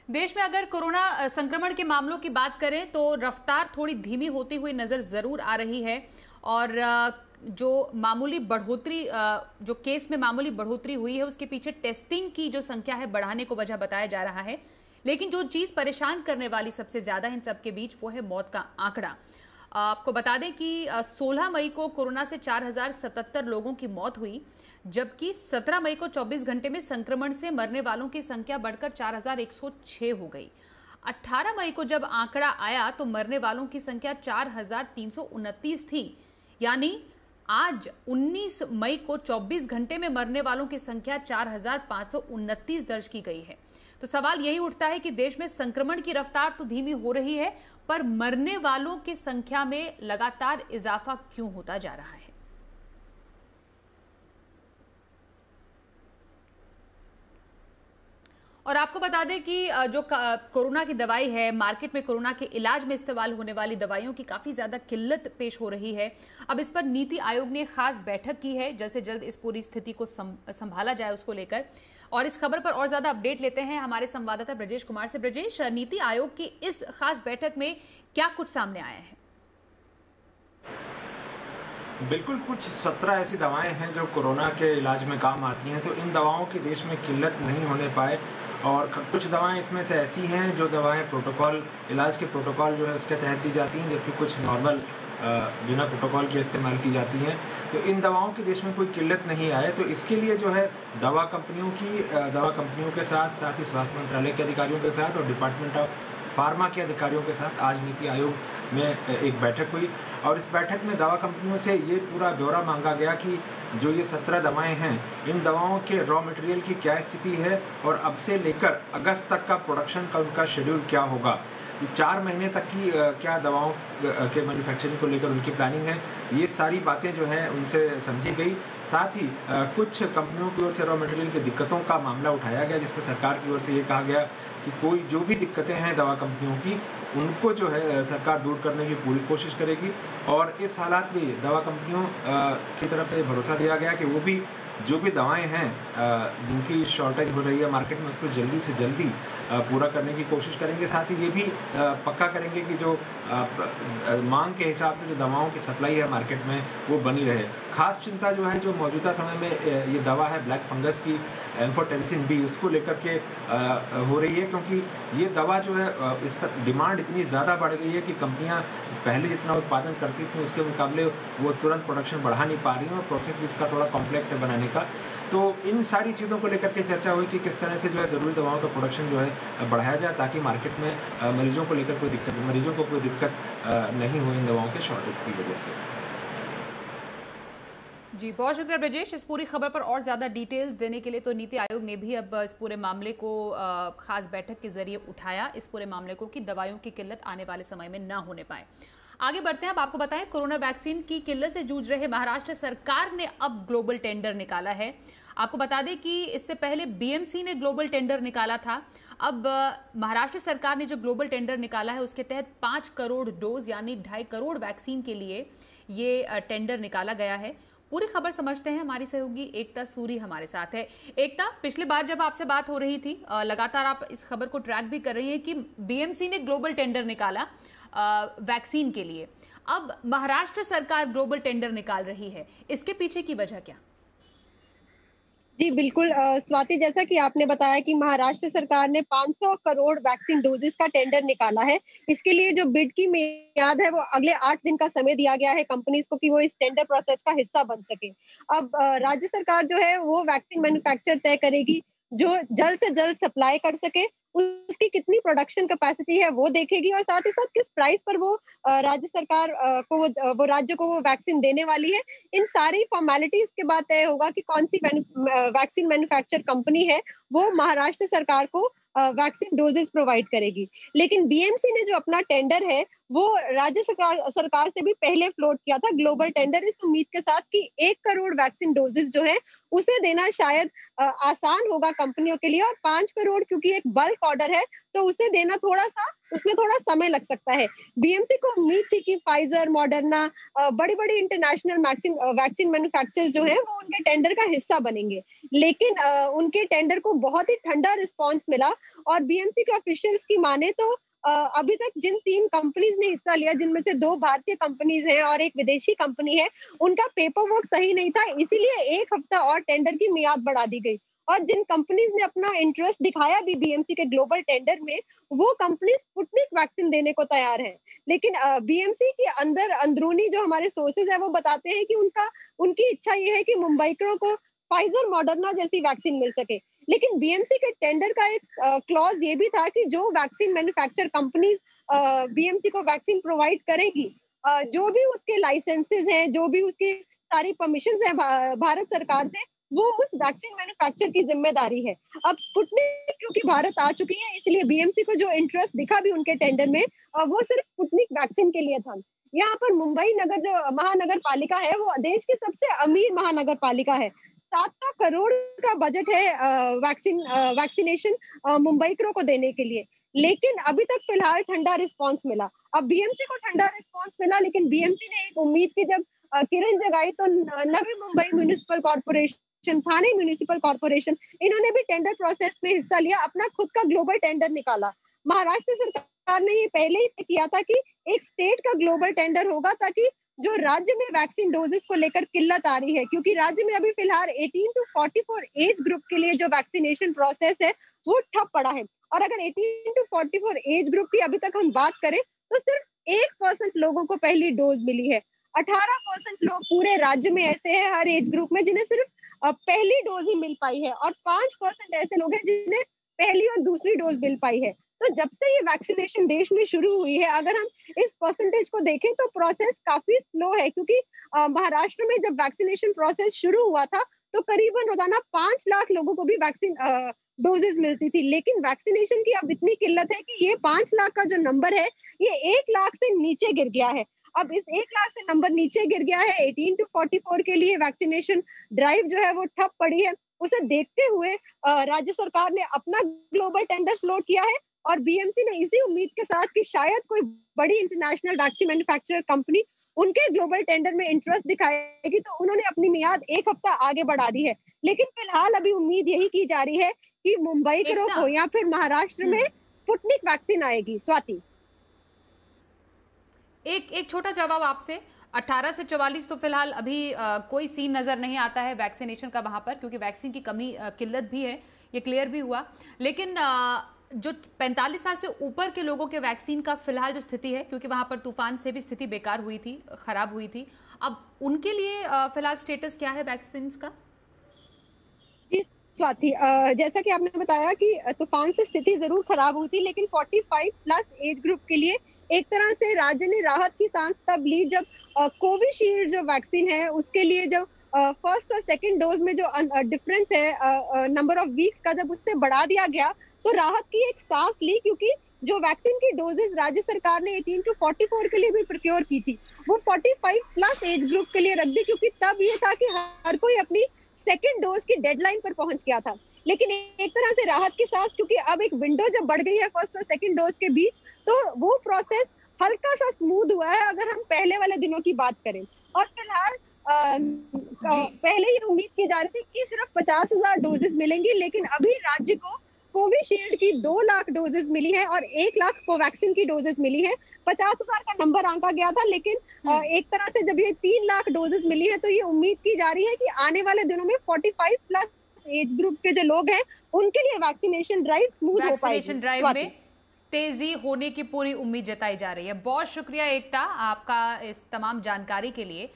देश में अगर कोरोना संक्रमण के मामलों की बात करें तो रफ्तार थोड़ी धीमी होती हुई नजर जरूर आ रही है। और जो मामूली बढ़ोतरी जो केस में मामूली बढ़ोतरी हुई है उसके पीछे टेस्टिंग की जो संख्या है बढ़ाने को वजह बताया जा रहा है। लेकिन जो चीज परेशान करने वाली सबसे ज्यादा इन सबके बीच वो है मौत का आंकड़ा। आपको बता दें कि 16 मई को कोरोना से 4077 लोगों की मौत हुई, जबकि 17 मई को 24 घंटे में संक्रमण से मरने वालों की संख्या बढ़कर 4106 हो गई। 18 मई को जब आंकड़ा आया तो मरने वालों की संख्या 4329 थी। यानी आज 19 मई को 24 घंटे में मरने वालों की संख्या 4529 दर्ज की गई है। तो सवाल यही उठता है कि देश में संक्रमण की रफ्तार तो धीमी हो रही है, पर मरने वालों की संख्या में लगातार इजाफा क्यों होता जा रहा है? और आपको बता दें कि जो कोरोना की दवाई है, मार्केट में कोरोना के इलाज में इस्तेमाल होने वाली दवाइयों की काफी ज्यादा किल्लत पेश हो रही है। अब इस पर नीति आयोग ने खास बैठक की है, जल्द से जल्द इस पूरी स्थिति को संभाला जाए उसको लेकर। और इस खबर पर और ज्यादा अपडेट लेते हैं हमारे संवाददाता ब्रजेश कुमार से। ब्रजेश, नीति आयोग की इस खास बैठक में क्या कुछ सामने आया है? बिल्कुल, कुछ 17 ऐसी दवाएं हैं जो कोरोना के इलाज में काम आती हैं, तो इन दवाओं की देश में किल्लत नहीं होने पाए। और कुछ दवाएं इसमें से ऐसी हैं जो दवाएं प्रोटोकॉल, इलाज के प्रोटोकॉल जो है उसके तहत दी जाती हैं, जबकि कुछ नॉर्मल बिना प्रोटोकॉल के इस्तेमाल की जाती हैं। तो इन दवाओं की देश में कोई किल्लत नहीं आए, तो इसके लिए जो है दवा कंपनियों के साथ साथ ही स्वास्थ्य मंत्रालय के अधिकारियों के साथ और डिपार्टमेंट ऑफ फार्मा के अधिकारियों के साथ आज नीति आयोग में एक बैठक हुई। और इस बैठक में दवा कंपनियों से ये पूरा ब्यौरा मांगा गया कि जो ये 17 दवाएं हैं, इन दवाओं के रॉ मटेरियल की क्या स्थिति है और अब से लेकर अगस्त तक का प्रोडक्शन का उनका शेड्यूल क्या होगा। 4 महीने तक की क्या दवाओं के मैन्युफैक्चरिंग को लेकर उनकी प्लानिंग है, ये सारी बातें जो है उनसे समझी गई। साथ ही कुछ कंपनियों की ओर से रॉ मटेरियल की दिक्कतों का मामला उठाया गया, जिसमें सरकार की ओर से ये कहा गया कि कोई जो भी दिक्कतें हैं दवा कंपनियों की, उनको जो है सरकार दूर करने की पूरी कोशिश करेगी। और इस हालात में दवा कंपनियों की तरफ से भरोसा दिया गया कि वो भी जो भी दवाएं हैं जिनकी शॉर्टेज हो रही है मार्केट में, उसको जल्दी से जल्दी पूरा करने की कोशिश करेंगे। साथ ही ये भी पक्का करेंगे कि जो मांग के हिसाब से जो दवाओं की सप्लाई है मार्केट में वो बनी रहे। खास चिंता जो है जो मौजूदा समय में ये दवा है ब्लैक फंगस की एम्फोटेरिसिन बी, उसको लेकर के हो रही है, क्योंकि ये दवा जो है इसका डिमांड इतनी ज़्यादा बढ़ गई है कि कंपनियां पहले जितना उत्पादन करती थी उसके मुकाबले वो तुरंत प्रोडक्शन बढ़ा नहीं पा रही हैं और प्रोसेस भी इसका थोड़ा कॉम्प्लेक्स है बनाने का। तो इन सारी चीज़ों को लेकर के चर्चा हुई कि किस तरह से जो है ज़रूरी दवाओं का प्रोडक्शन जो है बढ़ाया जाए, ताकि मार्केट में मरीजों को कोई दिक्कत नहीं हो इन दवाओं के शॉर्टेज की वजह से। जी, बहुत शुक्रिया ब्रजेश इस पूरी खबर पर और ज्यादा डिटेल्स देने के लिए। तो नीति आयोग ने भी अब इस पूरे मामले को खास बैठक के जरिए उठाया, इस पूरे मामले को, कि दवाइयों की किल्लत आने वाले समय में ना होने पाए। आगे बढ़ते हैं। अब आपको बताएं, कोरोना वैक्सीन की किल्लत से जूझ रहे महाराष्ट्र सरकार ने अब ग्लोबल टेंडर निकाला है। आपको बता दें कि इससे पहले बीएमसी ने ग्लोबल टेंडर निकाला था। अब महाराष्ट्र सरकार ने जो ग्लोबल टेंडर निकाला है उसके तहत 5 करोड़ डोज यानी 2.5 करोड़ वैक्सीन के लिए ये टेंडर निकाला गया है। पूरी खबर समझते हैं, हमारी सहयोगी एकता सूरी हमारे साथ है। एकता, पिछली बार जब आपसे बात हो रही थी, लगातार आप इस खबर को ट्रैक भी कर रही हैं कि बीएमसी ने ग्लोबल टेंडर निकाला वैक्सीन के लिए। अब महाराष्ट्र सरकार ग्लोबल टेंडर निकाल रही है, इसके पीछे की वजह क्या? जी बिल्कुल स्वाति, जैसा कि आपने बताया कि महाराष्ट्र सरकार ने 500 करोड़ वैक्सीन डोजेस का टेंडर निकाला है। इसके लिए जो बिड की मियाद है वो अगले 8 दिन का समय दिया गया है कंपनीज को कि वो इस टेंडर प्रोसेस का हिस्सा बन सके। अब राज्य सरकार जो है वो वैक्सीन मैन्युफैक्चर तय करेगी जो जल्द से जल्द सप्लाई कर सके, उसकी कितनी प्रोडक्शन कैपेसिटी है वो देखेगी और साथ ही साथ किस प्राइस पर वो राज्य सरकार को वो राज्य को वो वैक्सीन देने वाली है। इन सारी फॉर्मेलिटीज के बाद तय होगा कि कौन सी वैक्सीन मैन्युफैक्चर कंपनी है वो महाराष्ट्र सरकार को वैक्सीन डोजेस प्रोवाइड करेगी। लेकिन बीएमसी ने जो अपना टेंडर है वो राज्य सरकार से भी पहले फ्लोट किया था ग्लोबल टेंडर, इस उम्मीद के साथ कि 1 करोड़ वैक्सीन डोजेस जो है उसे देना शायद आसान होगा कंपनियों के लिए। और 5 करोड़ क्योंकि एक बल्क ऑर्डर है तो उसे देना थोड़ा सा उसमें थोड़ा समय लग सकता है। बीएमसी को उम्मीद थी कि फाइजर, मॉडर्ना, बड़ी बड़ी इंटरनेशनल वैक्सीन मैन्युफैक्चरर्स जो है वो उनके टेंडर का हिस्सा बनेंगे, लेकिन उनके टेंडर को बहुत ही ठंडा रिस्पॉन्स मिला। और बीएमसी के ऑफिशियल्स की माने तो अभी तक जिन 3 कंपनीज ने हिस्सा लिया, जिनमें से 2 भारतीय कंपनीज हैं और एक विदेशी कंपनी है, उनका पेपर वर्क सही नहीं था, इसीलिए 1 हफ्ता और टेंडर की मियाद बढ़ा दी गई। और जिन कंपनीज ने अपना इंटरेस्ट दिखाया भी बीएमसी के ग्लोबल टेंडर में, वो कंपनी स्पुतनिक वैक्सीन देने को तैयार है। लेकिन बीएमसी के अंदर अंदरूनी जो हमारे सोर्सेज है वो बताते हैं कि उनकी इच्छा ये है कि मुंबईकरों को फाइजर, मॉडर्ना जैसी वैक्सीन मिल सके। लेकिन बीएमसी के टेंडर का एक क्लॉज ये भी था कि जो वैक्सीन मैन्युफैक्चर कंपनी बीएमसी को वैक्सीन प्रोवाइड करेगी, जो भी उसके लाइसेंसेस हैं, जो भी उसकी सारी परमिशंस हैं भारत सरकार से, वो उस वैक्सीन मैन्युफैक्चर की जिम्मेदारी है। अब स्पुतनिक क्योंकि भारत आ चुकी है, इसलिए बीएमसी को जो इंटरेस्ट दिखा भी उनके टेंडर में, वो सिर्फ स्पुतनिक वैक्सीन के लिए था। यहाँ पर मुंबई नगर जो महानगर पालिका है, वो देश की सबसे अमीर महानगर पालिका है। 700 करोड़ का बजट है वैक्सीनेशन मुंबईकरों को देने के लिए, लेकिन अभी तक फिलहाल ठंडा रिस्पांस मिला। अब बीएमसी को ठंडा रिस्पांस मिला, लेकिन बीएमसी ने एक उम्मीद की जब किरण जगाई तो नवी मुंबई म्युनिसिपल कॉर्पोरेशन, थाने म्युनिसिपल कॉर्पोरेशन, इन्होंने भी टेंडर प्रोसेस में हिस्सा लिया, अपना खुद का ग्लोबल टेंडर निकाला। महाराष्ट्र सरकार ने ये पहले ही तय किया था कि एक स्टेट का ग्लोबल टेंडर होगा, ताकि जो राज्य में वैक्सीन डोजेस को लेकर किल्लत आ रही है, क्योंकि राज्य में अभी फिलहाल 18 to 44 एज ग्रुप के लिए जो वैक्सीनेशन प्रोसेस है वो ठप पड़ा है। और अगर 18 to 44 एज ग्रुप की अभी तक हम बात करें तो सिर्फ 1% लोगों को पहली डोज मिली है। 18% लोग पूरे राज्य में ऐसे हैं हर एज ग्रुप में जिन्हें सिर्फ पहली डोज ही मिल पाई है, और 5% ऐसे लोग हैं जिन्हें पहली और दूसरी डोज मिल पाई है। तो जब से ये वैक्सीनेशन देश में शुरू हुई है, अगर हम इस परसेंटेज को देखें तो प्रोसेस काफी स्लो है, क्योंकि महाराष्ट्र में जब वैक्सीनेशन प्रोसेस शुरू हुआ था तो करीबन रोजाना 5 लाख लोगों को भी वैक्सीन डोजेस मिलती थी। लेकिन वैक्सीनेशन की अब इतनी किल्लत है कि ये 5 लाख का जो नंबर है ये 1 लाख से नीचे गिर गया है। अब इस 1 लाख से नंबर नीचे गिर गया है। 18 to 44 के लिए वैक्सीनेशन ड्राइव जो है वो ठप पड़ी है। उसे देखते हुए राज्य सरकार ने अपना ग्लोबल टेंडर स्लॉट किया है, और बीएमसी ने इसी उम्मीद के साथ कि शायद कोई बड़ी इंटरनेशनल वैक्सीन मैन्युफैक्चरर कंपनी उनके ग्लोबल टेंडर में इंटरेस्ट दिखाएगी, तो उन्होंने अपनी मियाद 1 हफ्ता आगे बढ़ा दी है। लेकिन फिलहाल अभी उम्मीद यही की जा रही है कि मुंबईकरों को या फिर महाराष्ट्र में स्पुतनिक वैक्सीन आएगी। स्वाति, एक छोटा जवाब आपसे। 18 से 44 तो फिलहाल अभी कोई सीन नजर नहीं आता है वैक्सीनेशन का वहां पर, क्योंकि वैक्सीन की कमी किल्लत भी है, ये क्लियर भी हुआ। लेकिन जो 45 साल से ऊपर के लोगों के वैक्सीन का फिलहाल जो स्थिति है, क्योंकि वहां पर तूफान से भी स्थिति बेकार हुई थी, खराब हुई थी, अब उनके लिए फिलहाल स्टेटस क्या है वैक्सीन का? स्वाति, जैसा कि आपने बताया कि तूफान से स्थिति जरूर खराब हुई थी, लेकिन 45+ एज ग्रुप के लिए एक तरह से राज्य ने राहत की सांस तब ली जब कोविशील्ड जो वैक्सीन है उसके लिए जो फर्स्ट और सेकंड डोज में जो डिफरेंस है नंबर ऑफ वीक्स का, जब उससे बढ़ा दिया गया तो राहत की एक सांस ली, क्योंकि जो वैक्सीन की डोजेस राज्य सरकार ने 18 to 44 के लिए भी प्रोक्योर की थी वो 45+ एज ग्रुप के लिए रख दी, क्योंकि तब ये था कि हर कोई अपनी सेकेंड डोज की डेडलाइन पर पहुंच गया था। लेकिन एक तरह से राहत की सांस, क्योंकि अब एक विंडो जब बढ़ गई है फर्स्ट और सेकंड डोज के बीच, तो वो प्रोसेस हल्का सा स्मूथ हुआ है अगर हम पहले वाले दिनों की बात करें। और फिलहाल पहले ये उम्मीद की जा रही थी कि सिर्फ 50,000 डोजेस मिलेंगी, लेकिन अभी राज्य को कोविशील्ड की 2 लाख डोजेस मिली है और 1 लाख कोवैक्सीन की डोजेस मिली है। 50,000 का नंबर आंका गया था, लेकिन एक तरह से जब ये 3 लाख डोजेस मिली है तो ये उम्मीद की जा रही है कि आने वाले दिनों में 45+ एज ग्रुप के जो लोग हैं उनके लिए वैक्सीनेशन ड्राइव स्मूथ हो पाएगी। वैक्सीनेशन ड्राइव में तेजी होने की पूरी उम्मीद जताई जा रही है। बहुत शुक्रिया एकता आपका इस तमाम जानकारी के लिए।